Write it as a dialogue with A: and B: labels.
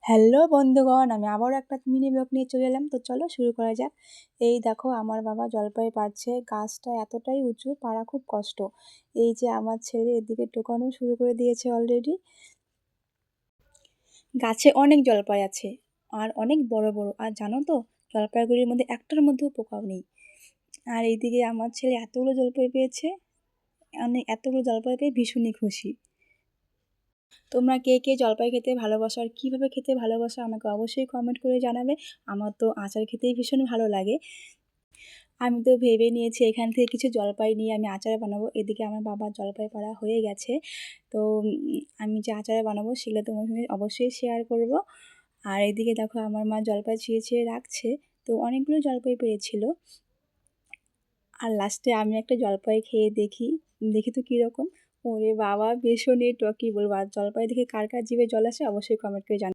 A: Hello বন্ধুগণ, আমি আবারও একটা মিনি ব্লগ নিয়ে চলে এলাম। তো চলো শুরু করা যাক। এই দেখো আমার বাবা জলপাই পাড়ছে। গাছটা এতটাই উঁচু, পাড়া খুব কষ্ট। এই যে আমার ছেলে এদিকে টোকানো শুরু করে দিয়েছে অলরেডি। গাছে অনেক জলপাই আছে আর অনেক বড় বড়। আর জানো তো, জলপাইগুলির মধ্যে একটার মধ্যেও পোকাও নেই। আর এইদিকে আমার ছেলে এতগুলো জলপাই পেয়েছে, এতগুলো জলপাই পেয়ে ভীষণই খুশি। তোমরা কে কে জলপাই খেতে ভালোবাসো আর কীভাবে খেতে ভালোবাসো আমাকে অবশ্যই কমেন্ট করে জানাবে। আমার তো আচার খেতেই ভীষণ ভালো লাগে। আমি তো ভেবে নিয়েছি এখান থেকে কিছু জলপাই নিয়ে আমি আচার বানাবো। এদিকে আমার বাবার জলপাই পাড়া হয়ে গেছে। তো আমি যে আচার বানাবো সেগুলো তোমার সঙ্গে অবশ্যই শেয়ার করব। আর এদিকে দেখো আমার মা জলপাই ছিঁড়ে ছিঁড়ে রাখছে। তো অনেকগুলো জলপাই পেয়েছিল। আর লাস্টে আমি একটা জলপাই খেয়ে দেখি তো কীরকম। ওরে বাবা, ভীষণই টক! কী বলবো। আর জলপাই দেখে কার কার জিভে জল আসে অবশ্যই কমেন্ট করে জানাবে।